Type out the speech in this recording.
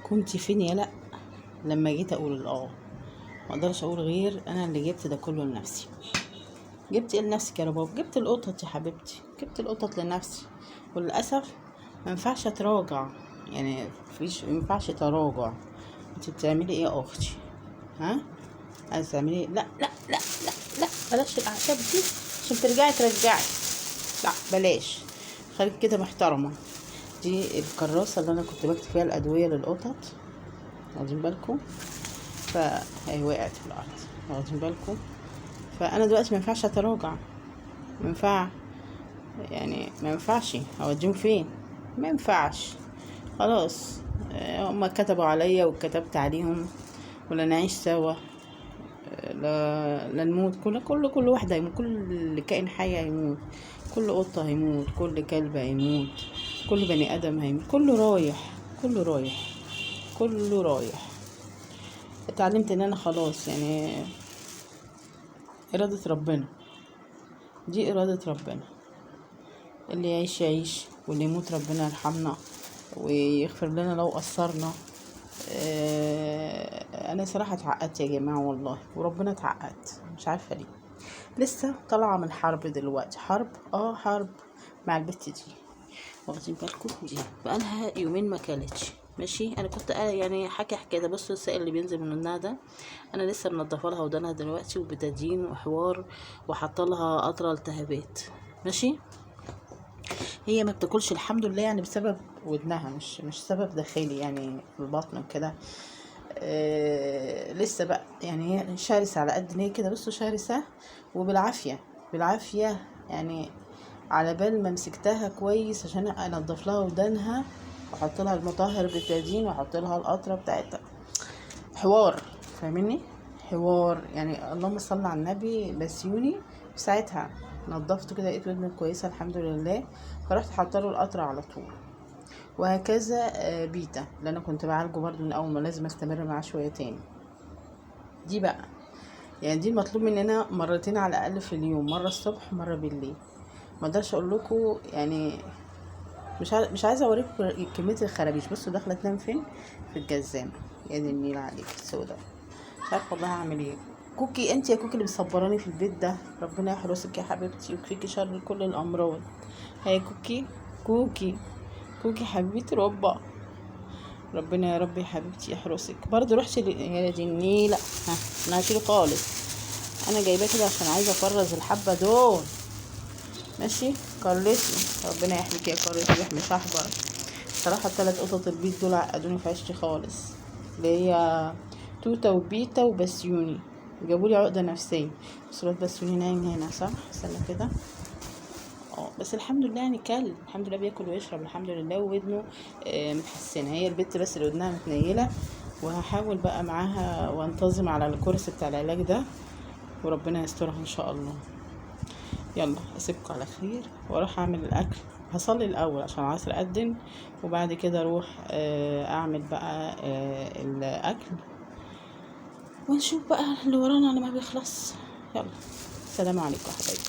كنت فين يا لا لما جيت اقول ما اقدرش اقول غير انا اللي جبت ده كله لنفسي. جبت ايه لنفسك يا رباب؟ جبت القطط يا حبيبتي، جبت القطط لنفسي. وللاسف ما ينفعش اتراجع، يعني مفيش، ما ينفعش تراجع. انت بتعملي ايه يا اختي؟ ها عايزه تعملي ايه؟ لا لا لا لا لا، بلاش الاعشاب دي عشان ترجعي. لا بلاش، خليك كده محترمه. دي الكراسه اللي انا كنت بكتب فيها الادويه للقطط، واخدين بالكم؟ فهي وقعت في الارض، واخدين بالكم؟ فانا دلوقتي ما ينفعش اتراجع، ما ينفع، يعني ما ينفعش اوديهم فين؟ ما ينفعش، خلاص. هما كتبوا عليا وكتبت عليهم، ولا نعيش سوا، لا نموت، كل واحد هيموت، كل كائن حي هيموت، كل قطة هيموت، كل كلب هيموت، كل بني ادم هيموت، كله رايح. اتعلمت ان انا خلاص، يعني إرادة ربنا، دي إرادة ربنا، اللي يعيش يعيش واللي يموت ربنا يرحمنا ويغفر لنا لو قصرنا. أنا صراحة اتعقدت يا جماعة والله، وربنا اتعقدت، مش عارفة ليه. لسه طالعة من حرب دلوقتي، حرب مع البت دي، واخدين بالكم؟ دي بقالها يومين ما كلتش، ماشي. انا كنت يعني حكي كده، بصوا السائل اللي بينزل من النار ده، انا لسه منضفه لها ودانها دلوقتي وبتدين وحوار، وحاطه لها قطره التهابات، ماشي. هي ما بتاكلش الحمد لله، يعني بسبب ودنها، مش سبب داخلي يعني في البطن وكده. لسه بقى، يعني هي شرسه على قد هي كده، بصوا شرسه، وبالعافيه يعني، على بال ما مسكتها كويس عشان انضف لها ودانها واحط لها المطهر بتادين واحط لها القطره بتاعتها، حوار، فاهمني؟ حوار يعني، اللهم صل على النبي. بسيوني ساعتها نضفته كده، لقيت ودنه كويسه الحمد لله، فرحت حاطه له القطره على طول. وهكذا بيتا اللي انا كنت بعالجه برضو من اول، ما لازم استمر معاه شويه تاني. دي بقى يعني دي المطلوب مننا مرتين على الاقل في اليوم، مره الصبح مره بالليل. ما اقدرش اقول لكم يعني، مش عايزه اوريكم كميه الخرابيش. بصوا داخله تنام فين؟ في الجزامه، يا دي النيل عليك السودا، مش عارفه والله هعمل ايه. كوكي، انت يا كوكي اللي مصبراني في البيت ده، ربنا يحرسك يا حبيبتي ويكفيكي شر كل الامراض. هي كوكي حبيبتي ربنا يا رب يا حبيبتي يحرسك. برضو رحت يا دي النيله، انا هشيله خالص، انا جايباه كده عشان عايزه افرز الحبه دول، ماشي. كرلتي، ربنا يحميك يا كرلتي ويحمي شحبر. صراحه الثلاث قطط البيت دول عقدوني في عيشتي خالص، اللي هي توته وبيتا وبسيوني، جابولي عقده نفسيه. بس الواد بسيوني نايم هنا، صح؟ استنى كده. بس الحمد لله، يعني الحمد لله بياكل ويشرب الحمد لله، وودنه متحسنه. هي البت بس اللي ودنها متنيله، وهحاول بقى معاها وانتظم على الكورس بتاع العلاج ده، وربنا يسترها ان شاء الله. يلا اسيبكم على خير واروح اعمل الاكل. هصلي الاول عشان العصر اذن، وبعد كده اروح اعمل بقى الاكل، ونشوف بقى اللي ورانا على ما بيخلص. يلا، السلام عليكم يا حبايبي.